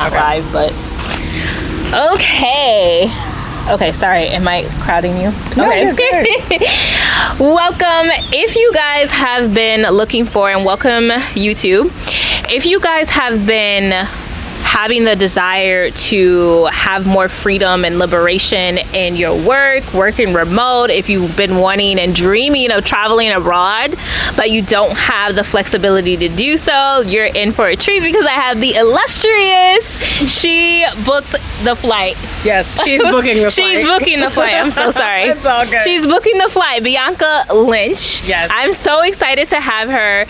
Not live, but okay, sorry, am I crowding you? No, Okay. Welcome. If you guys have been looking for, and welcome YouTube, if you guys have been having the desire to have more freedom and liberation in your working remote, if you've been wanting and dreaming of traveling abroad, but you don't have the flexibility to do so, you're in for a treat because I have the illustrious, she books the flight. Yes, she's booking the flight. She's booking the flight. I'm so sorry. It's all good. She's booking the flight. Bianca Lynch. Yes. I'm so excited to have her.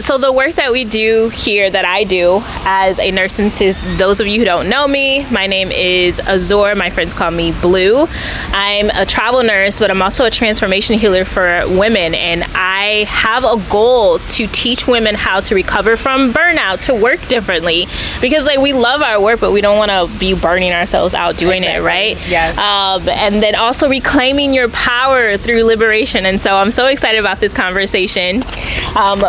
So the work that we do here, that I do as a nurse, and to those of you who don't know me, my name is Azor. My friends call me Blue. I'm a travel nurse, but I'm also a transformation healer for women. And I have a goal to teach women how to recover from burnout, to work differently. Because like, we love our work, but we don't want to be burning ourselves out doing it, right? Yes. And then also reclaiming your power through liberation. And so I'm so excited about this conversation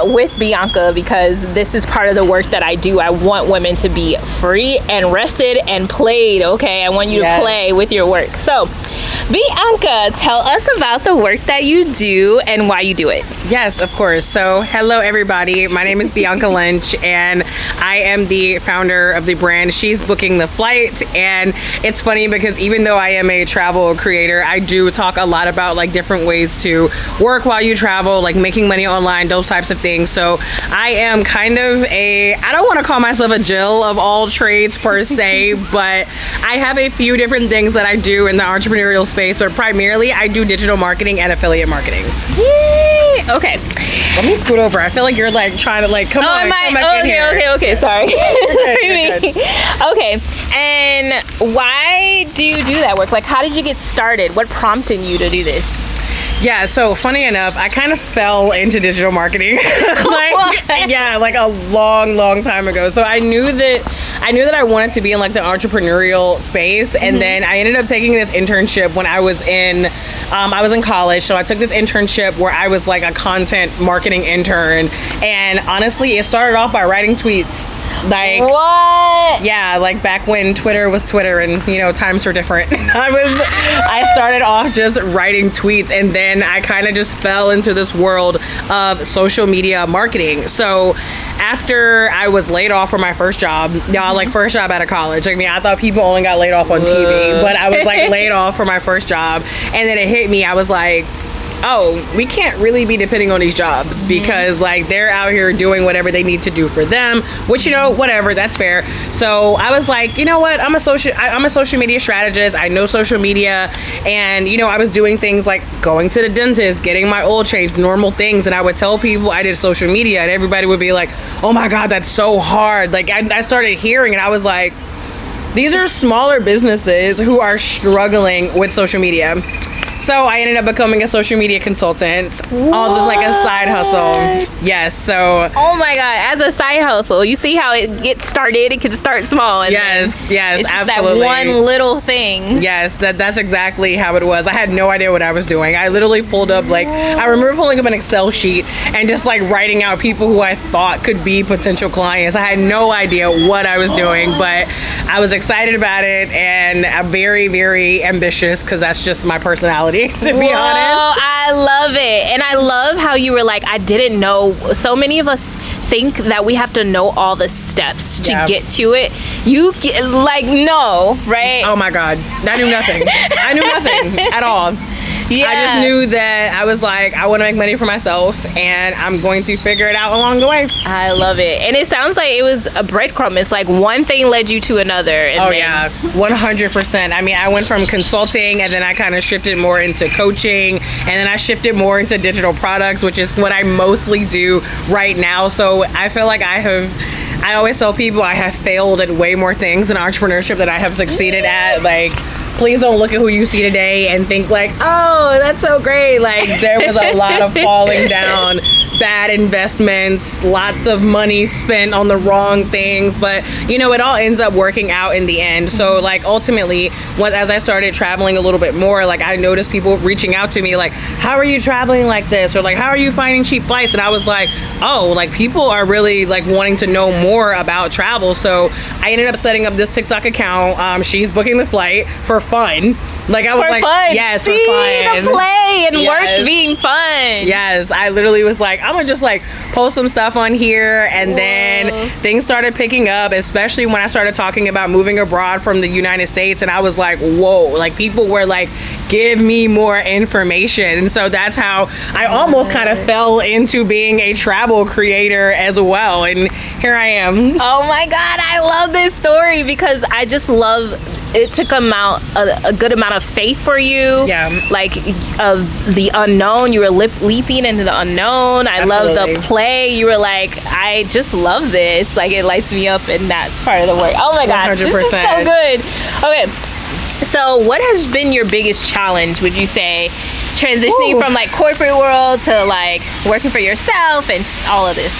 with Bianca, because this is part of the work that I do. I want women to be free and rested and played, okay? I want you to play with your work. So, Bianca, tell us about the work that you do and why you do it. Yes, of course. So, hello everybody. My name is Bianca Lynch, and I am the founder of the brand She's Booking the Flight. And it's funny because even though I am a travel creator, I do talk a lot about like different ways to work while you travel, like making money online, those types of things. So, I am kind of I don't want to call myself a Jill of all trades per se, but I have a few different things that I do in the entrepreneurial space, but primarily I do digital marketing and affiliate marketing. Yay! Okay. Let me scoot over. I feel like you're like trying to like come on. Am come back in here. Okay, sorry. You're good. Okay, and why do you do that work? Like, how did you get started? What prompted you to do this? Yeah, so funny enough, I kind of fell into digital marketing like a long time ago. So I knew that I wanted to be in like the entrepreneurial space, and then I ended up taking this internship when I was in college. So I took this internship where I was like a content marketing intern, and honestly, it started off by writing tweets. Like what? Yeah, like back when Twitter was Twitter, and you know, times were different. I started off just writing tweets, and then I kind of just fell into this world of social media marketing. So after I was laid off from my first job, like first job out of college, I mean, I thought people only got laid off on TV, but I was like laid off for my first job, and then it hit me. I was like, oh, we can't really be depending on these jobs because like they're out here doing whatever they need to do for them, which, you know, whatever, that's fair. So I was like, you know what, I'm a social media strategist. I know social media, and you know, I was doing things like going to the dentist, getting my oil changed, normal things, and I would tell people I did social media, and everybody would be like, oh my God, that's so hard. Like I started hearing, and I was like, these are smaller businesses who are struggling with social media. So I ended up becoming a social media consultant. All just like a side hustle. Yes, so. Oh my God, as a side hustle, you see how it gets started? It can start small. And yes, it's absolutely. That one little thing. Yes, that's exactly how it was. I had no idea what I was doing. I literally pulled up I remember pulling up an Excel sheet and just like writing out people who I thought could be potential clients. I had no idea what I was doing, but I was excited about it, and I'm very, very ambitious because that's just my personality. To be honest, I love it. And I love how you were like, I didn't know. So many of us think that we have to know all the steps to get to it. You like, no, right? Oh my God, I knew nothing. I knew nothing at all. Yeah. I just knew that I was like, I want to make money for myself, and I'm going to figure it out along the way. I love it. And it sounds like it was a breadcrumb. It's like one thing led you to another. And yeah, 100%. I mean, I went from consulting, and then I kind of shifted more into coaching, and then I shifted more into digital products, which is what I mostly do right now. So I feel like I always tell people I have failed at way more things in entrepreneurship than I have succeeded at. Like, please don't look at who you see today and think like, oh, that's so great. Like, there was a lot of falling down, bad investments, lots of money spent on the wrong things, but you know, it all ends up working out in the end. So like ultimately, as I started traveling a little bit more, like I noticed people reaching out to me like, how are you traveling like this? Or like, how are you finding cheap flights? And I was like, oh, like people are really like wanting to know more about travel. So I ended up setting up this TikTok account. She's booking the flight for fun. Like I was for like, fun. yes, See, for fun. the play and Yes. work being fun. Yes, I literally was like, I'm gonna just like post some stuff on here, and then things started picking up, especially when I started talking about moving abroad from the United States, and I was like, whoa, like people were like, give me more information. And so that's how I almost kind of fell into being a travel creator as well, and here I am. Oh my God, I love this story because I just love it. Took a good amount of faith for you. Yeah. Like the unknown. You were leaping into the unknown. I love the Absolutely. play. You were like, I just love this. Like it lights me up, and that's part of the work. Oh my God, this is so 100%. good. Okay, so what has been your biggest challenge, would you say, transitioning Ooh. from like corporate world to like working for yourself and all of this?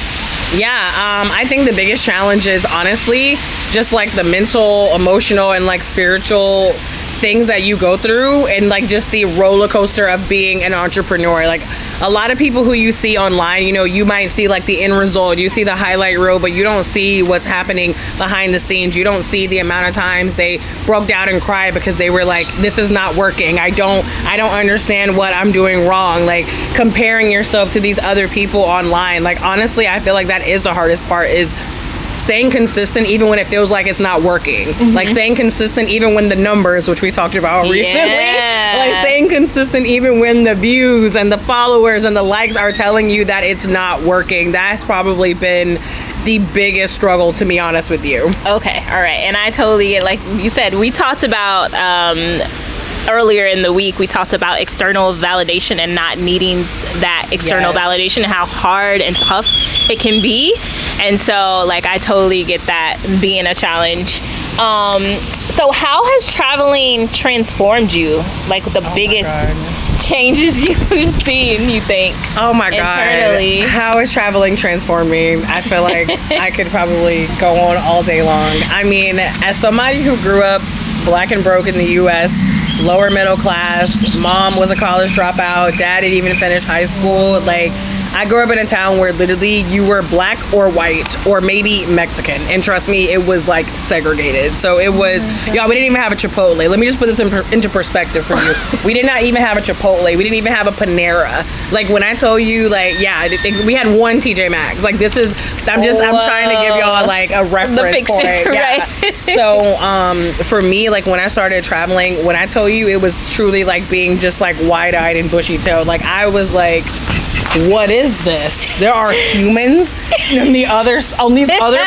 Yeah, I think the biggest challenge is honestly just like the mental, emotional, and like spiritual things that you go through, and like just the roller coaster of being an entrepreneur. Like a lot of people who you see online, you know, you might see like the end result, you see the highlight reel, but you don't see what's happening behind the scenes. You don't see the amount of times they broke down and cried because they were like, this is not working. I don't understand what I'm doing wrong. Like comparing yourself to these other people online. Like honestly, I feel like that is the hardest part, is staying consistent even when it feels like it's not working. Like staying consistent even when the numbers, which we talked about recently, like staying consistent even when the views and the followers and the likes are telling you that it's not working. That's probably been the biggest struggle, to be honest with you. Okay, all right. And I totally, like you said, we talked about earlier in the week, we talked about external validation and not needing that external Yes. validation, and how hard and tough it can be. And so like I totally get that being a challenge. So how has traveling transformed you? Like the biggest changes you've seen, you think? Oh my internally? God. How has traveling transformed me? I feel like I could probably go on all day long. I mean, as somebody who grew up black and broke in the US, lower middle class, mom was a college dropout, dad didn't even finish high school, like I grew up in a town where literally you were black or white or maybe Mexican. And trust me, it was like segregated. So it was, y'all, we didn't even have a Chipotle. Let me just put this into perspective for you. We did not even have a Chipotle. We didn't even have a Panera. Like when I told you, like, yeah, we had one TJ Maxx. Like this is, I'm trying to give y'all like a reference picture, point. Yeah. right? So for me, like when I started traveling, when I told you, it was truly like being just like wide-eyed and bushy-tailed. Like I was like, what is this? There are humans on these other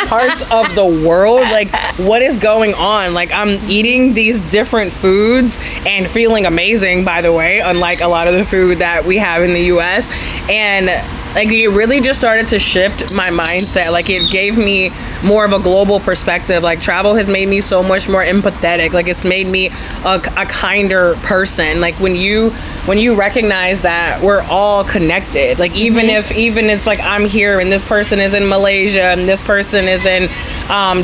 parts of the world. Like, what is going on? Like, I'm eating these different foods and feeling amazing, by the way, unlike a lot of the food that we have in the US. And like it really just started to shift my mindset. Like it gave me more of a global perspective. Like travel has made me so much more empathetic. Like it's made me a kinder person. Like when you recognize that we're all connected, like even if it's like I'm here and this person is in Malaysia and this person is in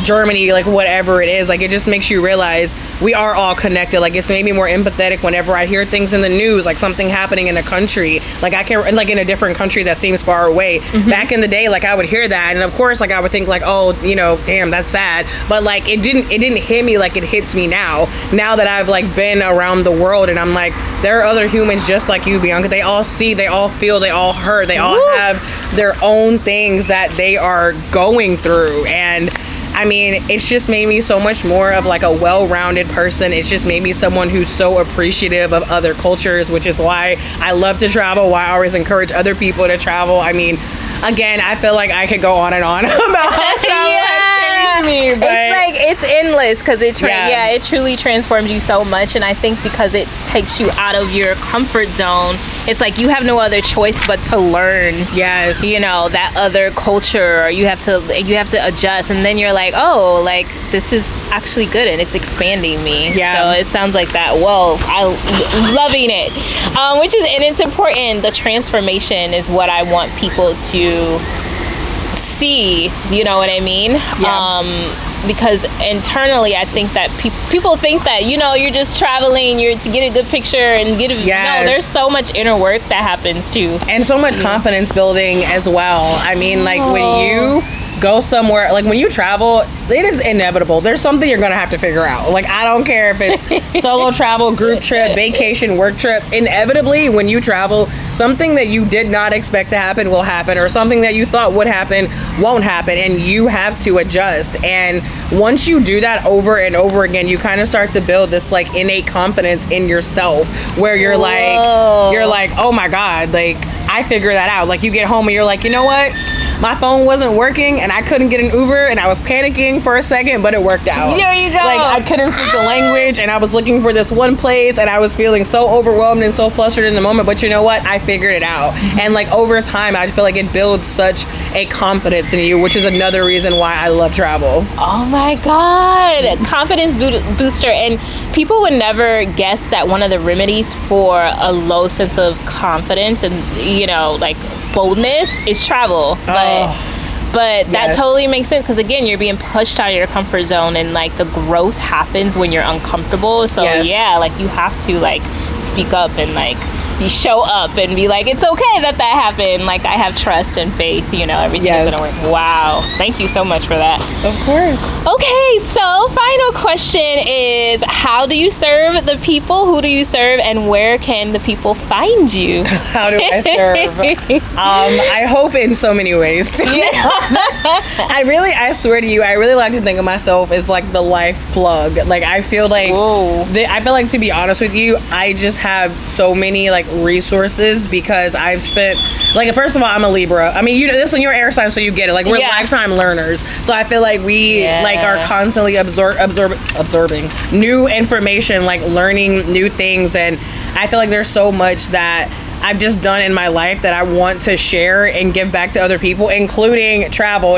Germany, like whatever it is, like it just makes you realize we are all connected. Like it's made me more empathetic whenever I hear things in the news, like something happening in a country, like I can, like in a different country that seems far away. Back in the day, like I would hear that and of course like I would think like, oh, you know, damn, that's sad, but like it didn't hit me like it hits me now that I've like been around the world, and I'm like, there are other humans just like you, Bianca. They all see, they all feel, they all hurt, they all have their own things that they are going through. And I mean, it's just made me so much more of like a well-rounded person. It's just made me someone who's so appreciative of other cultures, which is why I love to travel, why I always encourage other people to travel. I mean, again, I feel like I could go on and on about how travel has changed me, but it's like it's endless because it truly transforms you so much. And I think because it takes you out of your comfort zone, it's like you have no other choice but to learn. Yes, you know, that other culture, or you have to adjust, and then you're like, oh, like this is actually good and it's expanding me. So it sounds like that. Well, I'm loving it, and it's important. The transformation is what I want people to see, you know what I mean? Because internally I think that people think that, you know, you're just traveling, you're to get a good picture and no, there's so much inner work that happens too, and so much confidence building as well. I mean, like when you go somewhere. Like when you travel, it is inevitable. There's something you're gonna have to figure out. Like I don't care if it's solo travel, group trip, vacation, work trip. Inevitably, when you travel, something that you did not expect to happen will happen, or something that you thought would happen won't happen, and you have to adjust. And once you do that over and over again, you kind of start to build this like innate confidence in yourself, where you're like, oh my God, like I figured that out. Like you get home and you're like, you know what? My phone wasn't working and I couldn't get an Uber, and I was panicking for a second, but it worked out. There you go. Like I couldn't speak the language, and I was looking for this one place, and I was feeling so overwhelmed and so flustered in the moment, but you know what? I figured it out. And like over time, I feel like it builds such a confidence in you, which is another reason why I love travel. Oh my God. Confidence booster. And people would never guess that one of the remedies for a low sense of confidence and, you know, like boldness is travel. But that totally makes sense, because again, you're being pushed out of your comfort zone, and like the growth happens when you're uncomfortable. So yeah, like you have to like speak up and like you show up and be like, it's okay that happened. Like I have trust and faith, you know, everything is gonna work. Wow. Thank you so much for that. Of course. Okay, so final question is, how do you serve the people? Who do you serve, and where can the people find you? How do I serve? I hope in so many ways. I swear to you, I really like to think of myself as like the life plug. Like I feel like to be honest with you, I just have so many like resources, because I've spent, like, first of all, I'm a Libra. I mean, you know, this is your air sign, so you get it. Like we're lifetime learners, so I feel like we like are constantly absorbing new information, like learning new things, and I feel like there's so much that I've just done in my life that I want to share and give back to other people, including travel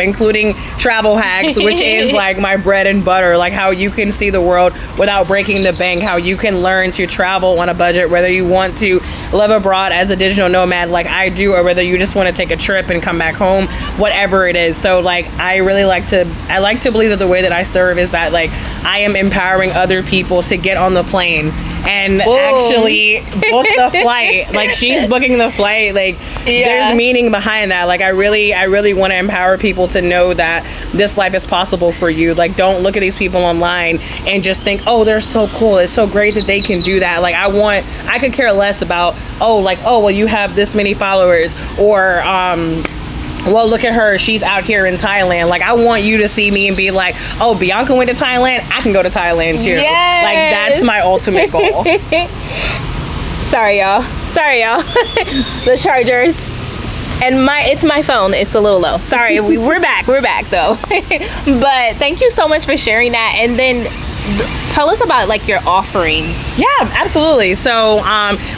hacks, which is like my bread and butter, like how you can see the world without breaking the bank, how you can learn to travel on a budget, whether you want to live abroad as a digital nomad like I do, or whether you just want to take a trip and come back home, whatever it is. So like I like to believe that the way that I serve is that like I am empowering other people to get on the plane and actually book the flight. Like she's booking the flight. Like there's meaning behind that. Like I really want to empower people to know that this life is possible for you. Like don't look at these people online and just think, oh, they're so cool, it's so great that they can do that. Like I could care less about, well, you have this many followers, or well, look at her, she's out here in Thailand. Like I want you to see me and be like, oh, Bianca went to Thailand, I can go to Thailand too. Yes. Like that's my ultimate goal. Sorry y'all the chargers, and it's my phone, it's a little low. Sorry. we're back though. But thank you so much for sharing that. And then tell us about like your offerings. Yeah, absolutely. So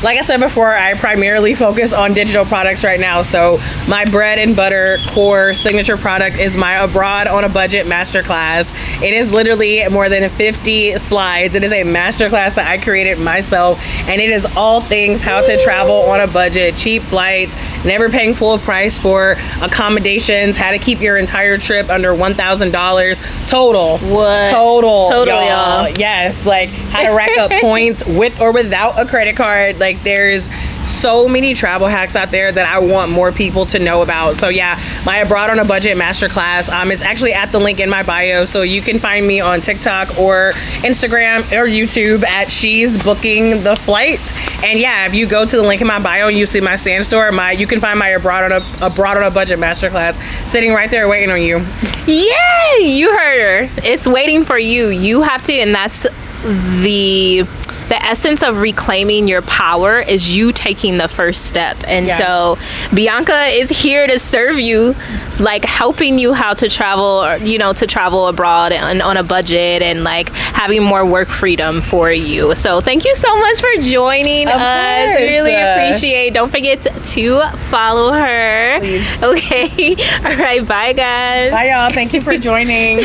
like I said before, I primarily focus on digital products right now. So my bread and butter core signature product is my Abroad on a Budget masterclass. It is literally more than 50 slides. It is a masterclass that I created myself, and it is all things how to travel on a budget, cheap flights, never paying full price for accommodations, how to keep your entire trip under $1,000 total. What? Total, y'all. Yes, like how to rack up points with or without a credit card. Like there's so many travel hacks out there that I want more people to know about. So yeah, my Abroad on a Budget masterclass, it's actually at the link in my bio, so you can find me on TikTok or Instagram or YouTube at She's Booking the Flight. And yeah, if you go to the link in my bio and you see my stand store, you can find my Abroad on a Budget masterclass sitting right there waiting on you. Yeah, you heard her. It's waiting for you. You have to, and that's the essence of reclaiming your power, is you taking the first step. And so Bianca is here to serve you, like helping you how to travel, or, you know, to travel abroad and on a budget, and like having more work freedom for you. So thank you so much for joining us. I really appreciate. Don't forget to follow her. Please. Okay. All right. Bye, guys. Bye, y'all. Thank you for joining.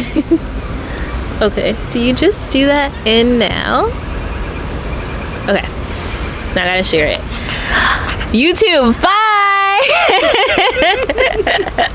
Okay. Do you just do that in now? Okay, now I gotta share it. YouTube, bye!